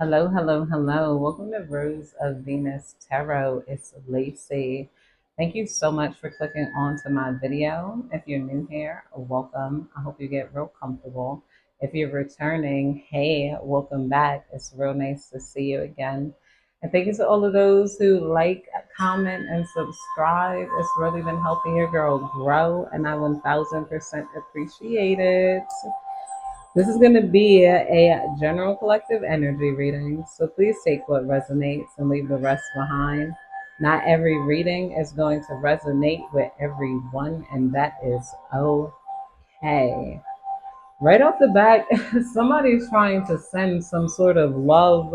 Hello, hello, hello. Welcome to Rose of Venus Tarot. It's Lacey. Thank you so much for clicking onto my video. If you're new here, welcome. I hope you get real comfortable. If you're returning, hey, welcome back. It's real nice to see you again. And thank you to all of those who like, comment, and subscribe. It's really been helping your girl grow, and I 1000% appreciate it. This is going to be a general collective energy reading, so please take what resonates and leave the rest behind. Not every reading is going to resonate with everyone, and that is okay. Right off the bat, somebody's trying to send some sort of love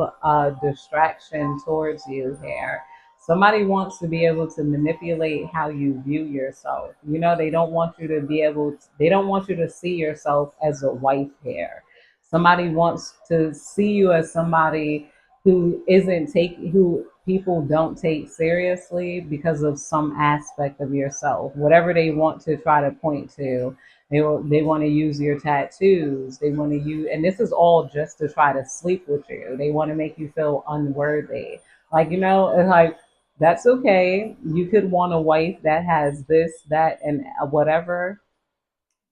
distraction towards you here. Somebody wants to be able to manipulate how you view yourself. You know, they don't want you to be able to, they don't want you to see yourself as a wife here. Somebody wants to see you as somebody who isn't who people don't take seriously because of some aspect of yourself, whatever they want to try to point to. They want to use your tattoos. They want to use, and this is all just to try to sleep with you. They want to make you feel unworthy. Like, you know, it's like, that's okay. You could want a wife that has this, that, and whatever,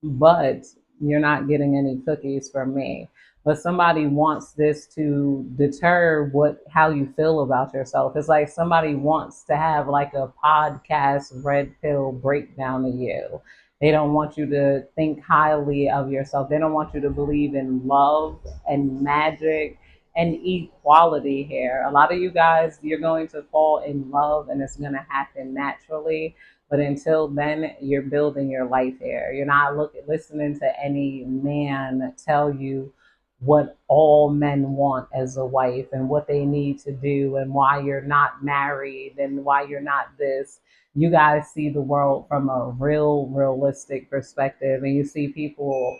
but you're not getting any cookies from me. But somebody wants this to deter how you feel about yourself. It's like somebody wants to have like a podcast red pill breakdown of you. They don't want you to think highly of yourself. They don't want you to believe in love and magic and equality here. A lot of you guys, you're going to fall in love and it's going to happen naturally, but until then, you're building your life here. You're not listening to any man tell you what all men want as a wife and what they need to do and why you're not married and why you're not this. You guys see the world from a realistic perspective, and you see people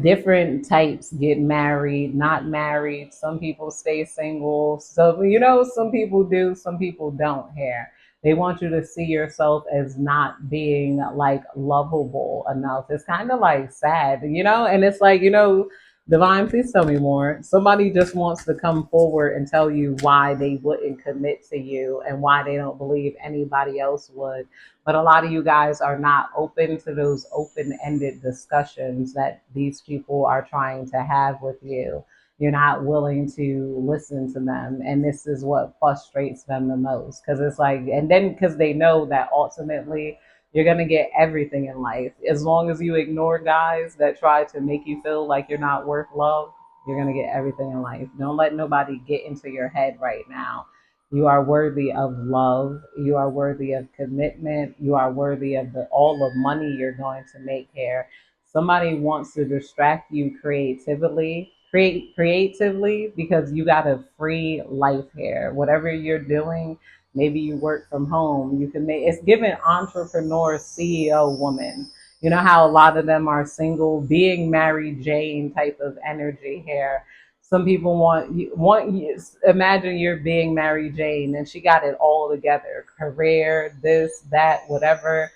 different types get married, not married. Some people stay single. So, you know, some people do, some people don't here. They want you to see yourself as not being like lovable enough. It's kind of like sad, you know? And it's like, you know, Divine, please tell me more. Somebody just wants to come forward and tell you why they wouldn't commit to you and why they don't believe anybody else would. But a lot of you guys are not open to those open-ended discussions that these people are trying to have with you. You're not willing to listen to them. And this is what frustrates them the most. Because it's like, and then because they know that ultimately you're going to get everything in life. As long as you ignore guys that try to make you feel like you're not worth love, you're going to get everything in life. Don't let nobody get into your head right now. You are worthy of love. You are worthy of commitment. You are worthy of all the money you're going to make here. Somebody wants to distract you creatively because you got a free life here. Whatever you're doing, maybe you work from home. You can make it's given entrepreneur CEO woman. You know how a lot of them are single, being Mary Jane type of energy here. Some people want you. Imagine you're being Mary Jane, and she got it all together: career, this, that, whatever.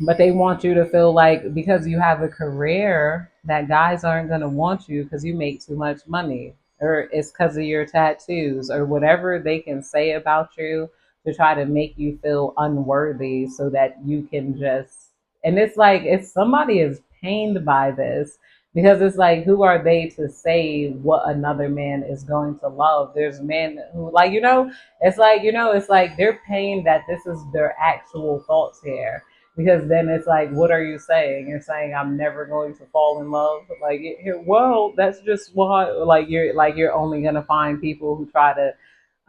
But they want you to feel like because you have a career, that guys aren't going to want you because you make too much money, or it's because of your tattoos, or whatever they can say about you to try to make you feel unworthy, so that you can just. And it's like if somebody is pained by this, because it's like, who are they to say what another man is going to love? There's men who, like, you know, it's like they're pained that this is their actual thoughts here, because then it's like, what are you saying? You're saying I'm never going to fall in love. Like, well, that's just why. Like you're only gonna find people who try to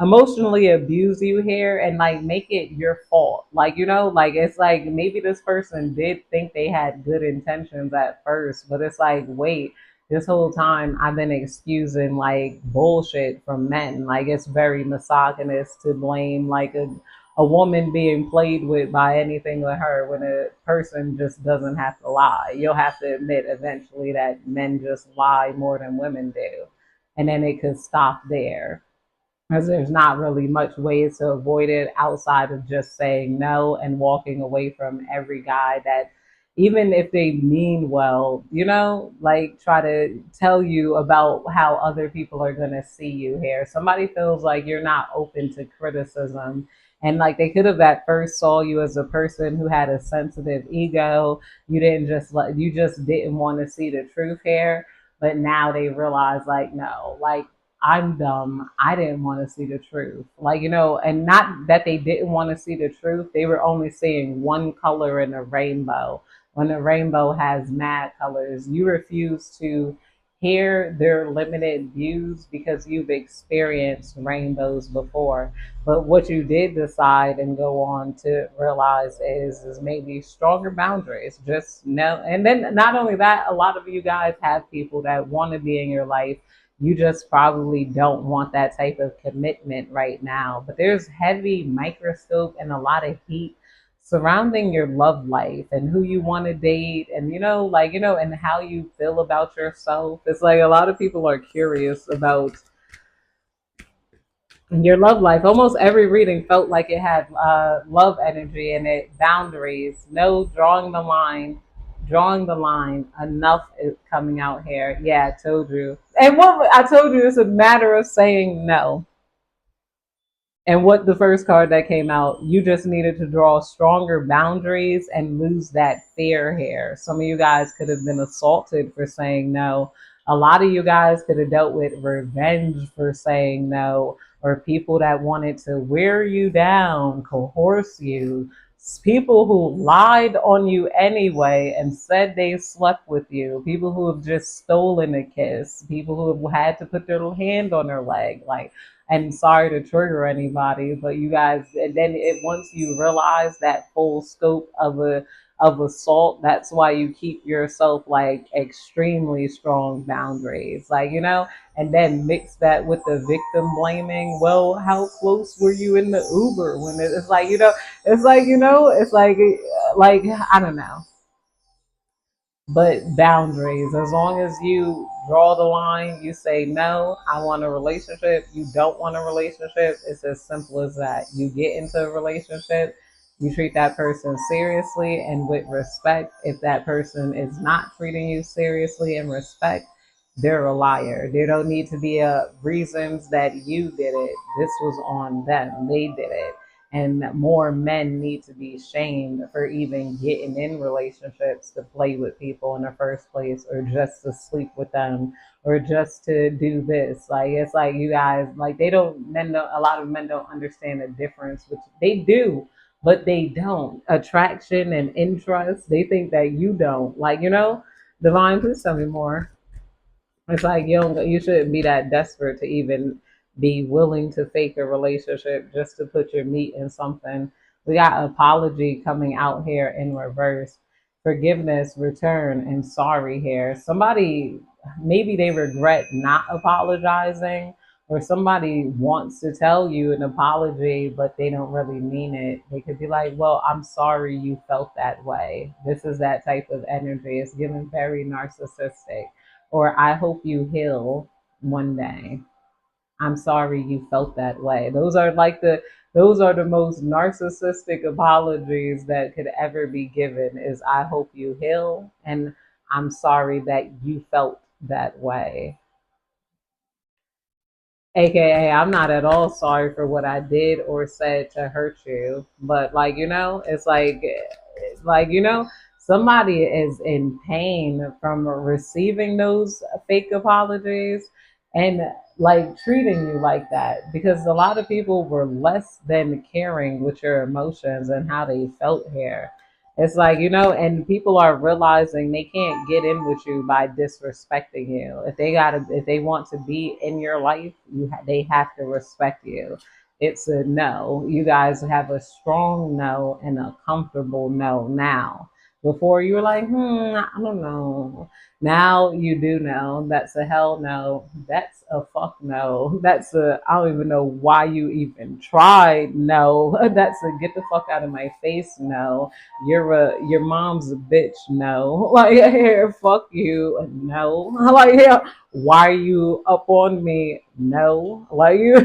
emotionally abuse you here and like make it your fault. Like, you know, like it's like maybe this person did think they had good intentions at first, but it's like, wait, this whole time I've been excusing like bullshit from men. Like, it's very misogynist to blame like a woman being played with by anything with her when a person just doesn't have to lie. You'll have to admit eventually that men just lie more than women do. And then it could stop there, as there's not really much ways to avoid it outside of just saying no and walking away from every guy that even if they mean well, like try to tell you about how other people are going to see you here. Somebody feels like you're not open to criticism. And like they could have at first saw you as a person who had a sensitive ego. You just didn't want to see the truth here. But now they realize like, no, like I'm dumb. I didn't want to see the truth. Like, and not that they didn't want to see the truth. They were only seeing one color in a rainbow. When a rainbow has mad colors, you refuse to hear their limited views because you've experienced rainbows before. But what you did decide and go on to realize is maybe stronger boundaries. Just know, and then not only that, a lot of you guys have people that want to be in your life. You just probably don't want that type of commitment right now. But there's heavy microscope and a lot of heat surrounding your love life and who you want to date and and how you feel about yourself. It's like a lot of people are curious about your love life. Almost every reading felt like it had love energy in it, boundaries, no drawing the line. Enough is coming out here. Yeah, I told you. And what I told you, it's a matter of saying no. And what the first card that came out, you just needed to draw stronger boundaries and lose that fear here. Some of you guys could have been assaulted for saying no. A lot of you guys could have dealt with revenge for saying no, or people that wanted to wear you down, coerce you, people who lied on you anyway and said they slept with you, people who have just stolen a kiss, people who have had to put their hand on their leg. Like, and sorry to trigger anybody, but you guys, and then once you realize that full scope of assault, that's why you keep yourself like extremely strong boundaries, like and then mix that with the victim blaming. Well, how close were you in the Uber when it's like like I don't know, but boundaries. As long as you draw the line, you say no, I want a relationship, you don't want a relationship. It's as simple as that. You get into a relationship, you treat that person seriously and with respect. If that person is not treating you seriously and respect, they're a liar. There don't need to be a reasons that you did it. This was on them. They did it. And more men need to be shamed for even getting in relationships to play with people in the first place, or just to sleep with them, or just to do this. Like, it's like you guys, like, they don't, men don't, a lot of men don't understand the difference, which they do, but they don't. Attraction and interest, they think that you don't. Like, Divine, please tell me more. It's like you shouldn't be that desperate to even be willing to fake a relationship just to put your meat in something. We got apology coming out here in reverse, forgiveness, return, and sorry here. Somebody, maybe they regret not apologizing, or somebody wants to tell you an apology, but they don't really mean it. They could be like, well, I'm sorry you felt that way. This is that type of energy. It's given very narcissistic. Or I hope you heal one day. I'm sorry you felt that way. Those are the most narcissistic apologies that could ever be given, is I hope you heal and I'm sorry that you felt that way. AKA, I'm not at all sorry for what I did or said to hurt you. But it's like, somebody is in pain from receiving those fake apologies and like treating you like that, because a lot of people were less than caring with your emotions and how they felt here. It's like, and people are realizing they can't get in with you by disrespecting you. If they want to be in your life, they have to respect you. It's a no. You guys have a strong no and a comfortable no now. Before you were like, I don't know. Now you do know. That's a hell no. That's a fuck no. I don't even know why you even tried no. That's a get the fuck out of my face no. Your mom's a bitch no. Like, here, fuck you no. Like, yeah, why are you up on me no. Like, you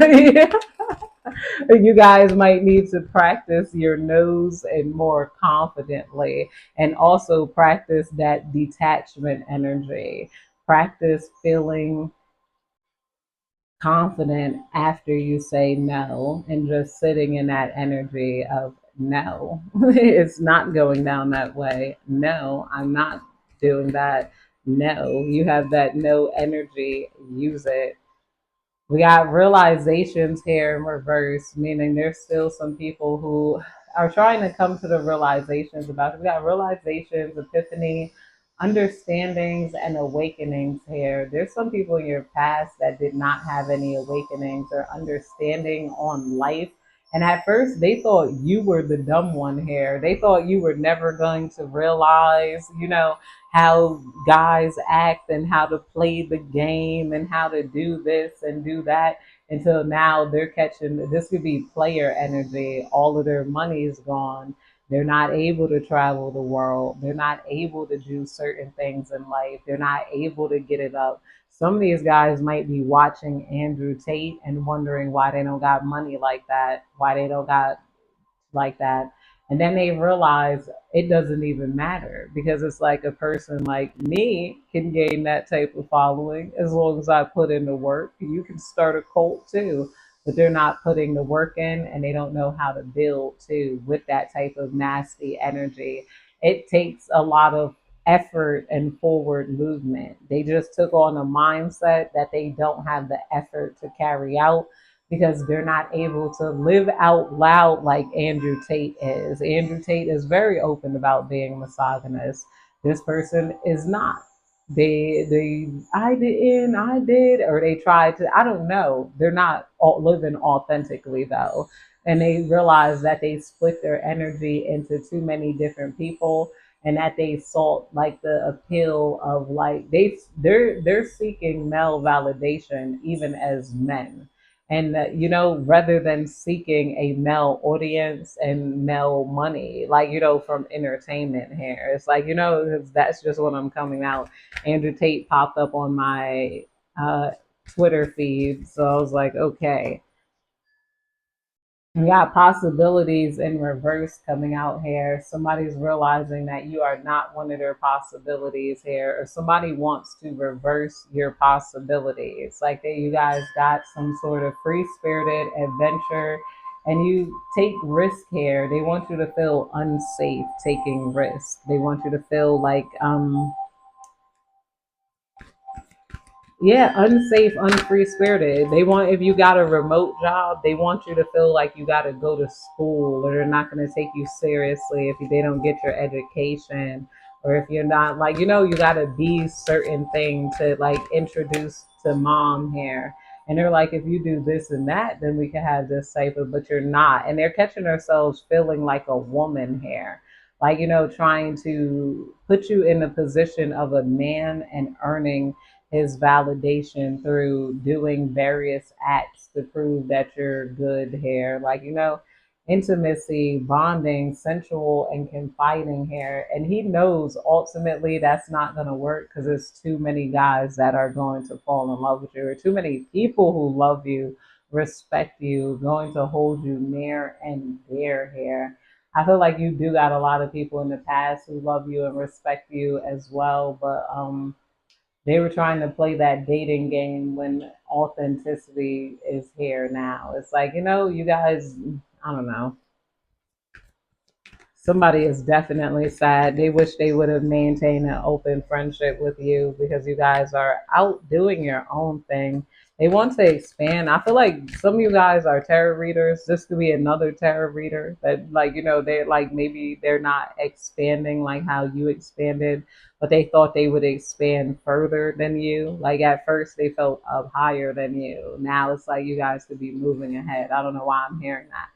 You guys might need to practice your nose and more confidently, and also practice that detachment energy. Practice feeling confident after you say no and just sitting in that energy of no. It's not going down that way. No, I'm not doing that. No, you have that no energy. Use it. We got realizations here in reverse, meaning there's still some people who are trying to come to the realizations about it. We got realizations, epiphany, understandings, and awakenings here. There's some people in your past that did not have any awakenings or understanding on life. And at first, they thought you were the dumb one here. They thought you were never going to realize, how guys act and how to play the game and how to do this and do that, until now they're catching this. Could be player energy. All of their money is gone. They're not able to travel the world. They're not able to do certain things in life. They're not able to get it up. Some of these guys might be watching Andrew Tate and wondering why they don't got money like that, why they don't got like that. And then they realize it doesn't even matter, because it's like a person like me can gain that type of following as long as I put in the work. You can start a cult too, but they're not putting the work in, and they don't know how to build too with that type of nasty energy. It takes a lot of effort and forward movement. They just took on a mindset that they don't have the effort to carry out, because they're not able to live out loud like Andrew Tate is. Andrew Tate is very open about being misogynist. This person is not. I did, or they tried to, I don't know. They're not living authentically though. And they realize that they split their energy into too many different people, and that they sought like the appeal of like they're seeking male validation even as men. And rather than seeking a male audience and male money, like from entertainment here, it's like 'cause that's just what I'm coming out. Andrew Tate popped up on my Twitter feed, so I was like, okay. We got possibilities in reverse coming out here. Somebody's realizing that you are not one of their possibilities here, or somebody wants to reverse your possibilities. Like that, you guys got some sort of free spirited adventure, and you take risk here. They want you to feel unsafe taking risk. They want you to feel like yeah, unsafe, unfree spirited. They want, if you got a remote job, they want you to feel like you got to go to school, or they're not going to take you seriously if they don't get your education, or if you're not like, you got to be certain thing to like introduce to mom here. And they're like, if you do this and that, then we can have this type of, but you're not. And they're catching themselves feeling like a woman here. Like, trying to put you in the position of a man and earning his validation through doing various acts to prove that you're good here. Like, intimacy, bonding, sensual, and confiding here. And he knows ultimately that's not going to work, because there's too many guys that are going to fall in love with you, or too many people who love you, respect you, going to hold you near and dear here. I feel like you do got a lot of people in the past who love you and respect you as well, but they were trying to play that dating game when authenticity is here now. It's like, you guys, I don't know. Somebody is definitely sad. They wish they would have maintained an open friendship with you, because you guys are out doing your own thing. They want to expand. I feel like some of you guys are tarot readers. This could be another tarot reader that, like, they're like, maybe they're not expanding like how you expanded, but they thought they would expand further than you. Like at first they felt up higher than you. Now it's like you guys could be moving ahead. I don't know why I'm hearing that.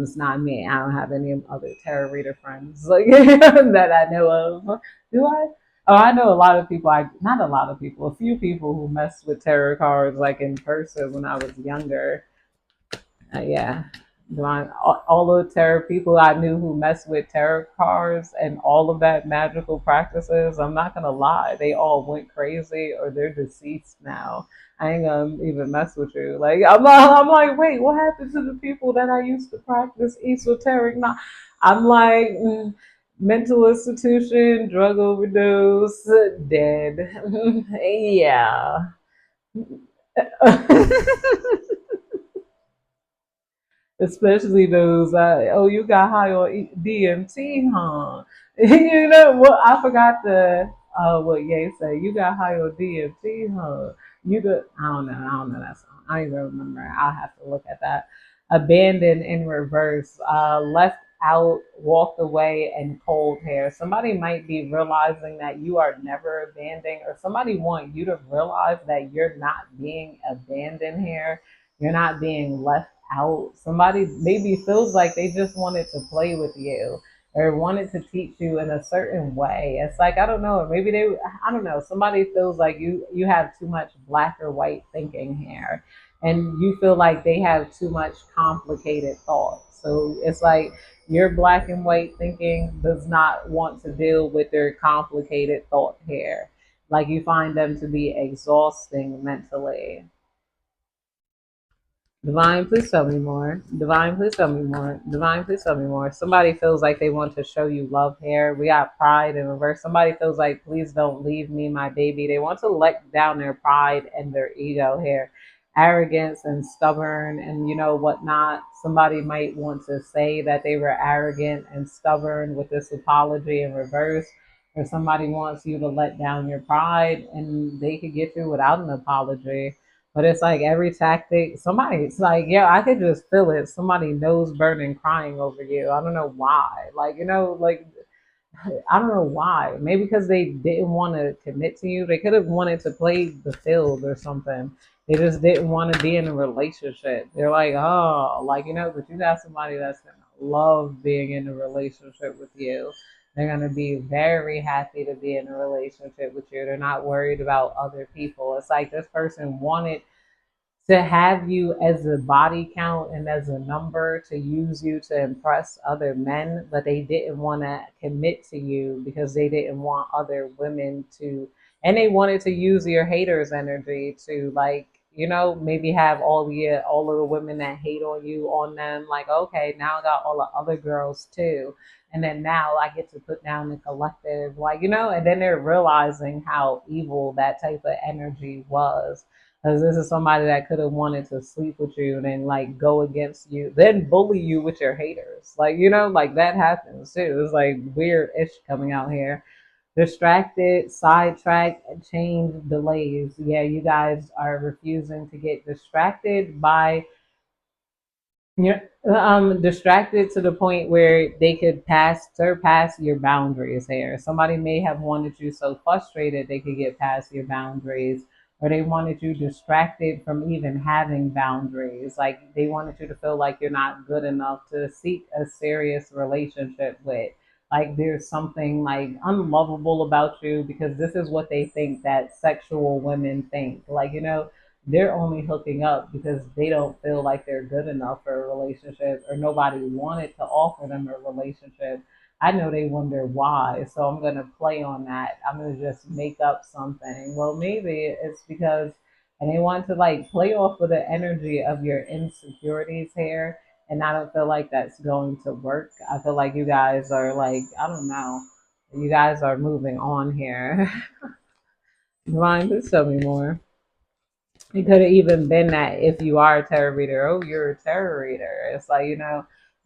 It's not me. I don't have any other tarot reader friends like that I know of. Do I? Oh, I know a lot of people. Not a lot of people. A few people who messed with tarot cards like in person when I was younger. Yeah, All the tarot people I knew who messed with tarot cards and all of that magical practices, I'm not gonna lie, they all went crazy or they're deceased now. I ain't gonna even mess with you. Like I'm like, wait, what happened to the people that I used to practice esoteric? Now, I'm like, mental institution, drug overdose, dead. Yeah. Especially those, oh, you got high on DMT, huh? You know what? I forgot what Ye said. You got high on DMT, huh? You got, I don't know that song. I don't even remember. I'll have to look at that. Abandoned in reverse, left out, walked away, and cold hair. Somebody might be realizing that you are never abandoned, or somebody want you to realize that you're not being abandoned here. You're not being left out. Somebody maybe feels like they just wanted to play with you or wanted to teach you in a certain way. It's like, I don't know, maybe I don't know, somebody feels like you have too much black or white thinking here, and you feel like they have too much complicated thoughts. So it's like your black and white thinking does not want to deal with their complicated thought here. Like you find them to be exhausting mentally. Divine, please tell me more. Divine, please tell me more. Divine, please tell me more. Somebody feels like they want to show you love here. We got pride in reverse. Somebody feels like, please don't leave me, my baby. They want to let down their pride and their ego here. Arrogance and stubborn and whatnot. Somebody might want to say that they were arrogant and stubborn with this apology in reverse. Or somebody wants you to let down your pride and they could get you without an apology. But it's like every tactic, somebody's like, yeah, I could just feel it. Somebody nose burning, crying over you. I don't know why. Like, like I don't know why. Maybe because they didn't want to commit to you. They could have wanted to play the field or something. They just didn't want to be in a relationship. They're like, oh, like, but you got somebody that's going to love being in a relationship with you. They're going to be very happy to be in a relationship with you. They're not worried about other people. It's like this person wanted to have you as a body count and as a number to use you to impress other men, but they didn't want to commit to you because they didn't want other women to, and they wanted to use your haters energy to like, maybe have all of the women that hate on you on them. Like, okay, now I got all the other girls too. And then now I get to put down the collective, like, and then they're realizing how evil that type of energy was, because this is somebody that could have wanted to sleep with you and then like go against you, then bully you with your haters. Like, like that happens too. It's like weird ish coming out here. Distracted, sidetracked, change delays. Yeah, you guys are refusing to get distracted by you're distracted to the point where they could surpass your boundaries here. Somebody may have wanted you so frustrated they could get past your boundaries, or they wanted you distracted from even having boundaries. Like they wanted you to feel like you're not good enough to seek a serious relationship with. Like there's something like unlovable about you because this is what they think that sexual women think. Like, they're only hooking up because they don't feel like they're good enough for a relationship or nobody wanted to offer them a relationship. I know they wonder why, so I'm going to play on that. I'm going to just make up something. Well, maybe it's because, and they want to like play off of the energy of your insecurities here. And I don't feel like that's going to work. I feel like you guys are like, I don't know, you guys are moving on here. Ryan, please tell me more. It could have even been that if you are a tarot reader, oh, you're a tarot reader. It's like,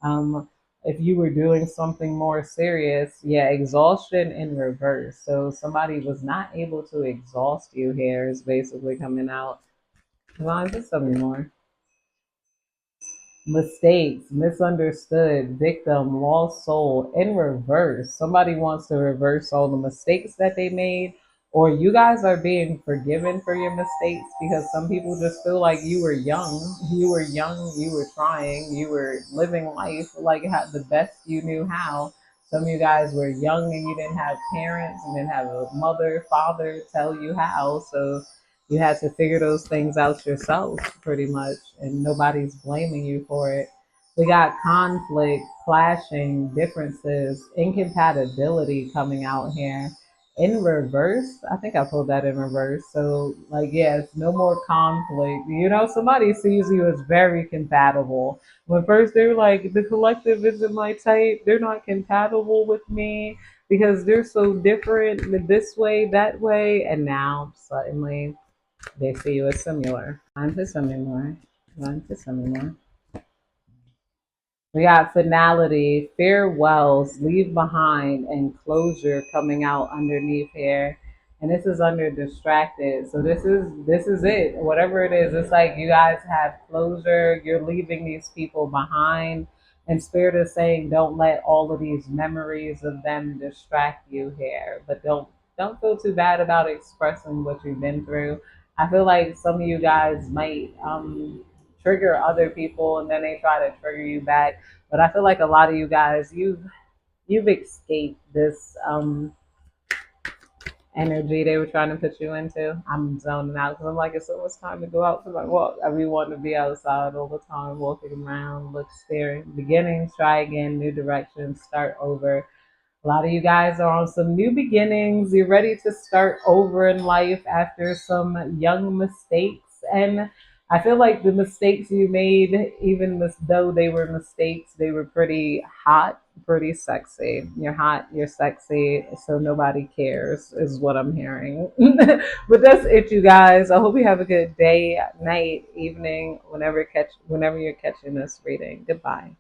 um, if you were doing something more serious, yeah, exhaustion in reverse. So somebody was not able to exhaust you here is basically coming out. Well, just tell me more. Mistakes, misunderstood, victim, lost soul in reverse. Somebody wants to reverse all the mistakes that they made, or you guys are being forgiven for your mistakes because some people just feel like you were young. You were young, you were trying, you were living life like the best you knew how. Some of you guys were young and you didn't have parents, and didn't have a mother, father tell you how. So you had to figure those things out yourself pretty much, and nobody's blaming you for it. We got conflict, clashing, differences, incompatibility coming out here. In reverse, I think I pulled that in reverse. So, like, yes, no more conflict. You know, somebody sees you as very compatible. When first they were like, the collective isn't my type, they're not compatible with me because they're so different this way, that way. And now, suddenly, they see you as similar. On to similar. On to similar. We got finality, farewells, leave behind, and closure coming out underneath here. And this is under distracted. So this is it. Whatever it is, it's like you guys have closure. You're leaving these people behind. And Spirit is saying, don't let all of these memories of them distract you here. But don't feel too bad about expressing what you've been through. I feel like some of you guys might trigger other people and then they try to trigger you back, but I feel like a lot of you guys, you've escaped this energy they were trying to put you into. I'm zoning out because I'm like, it's almost time to go out for my walk. I really want to be outside all the time, walking around, look, staring. Beginnings, try again, new directions, start over. A lot of you guys are on some new beginnings. You're ready to start over in life after some young mistakes. And I feel like the mistakes you made, even though they were mistakes, they were pretty hot, pretty sexy. You're hot, you're sexy, so nobody cares, is what I'm hearing. But that's it, you guys. I hope you have a good day, night, evening, whenever you're catching this reading. Goodbye.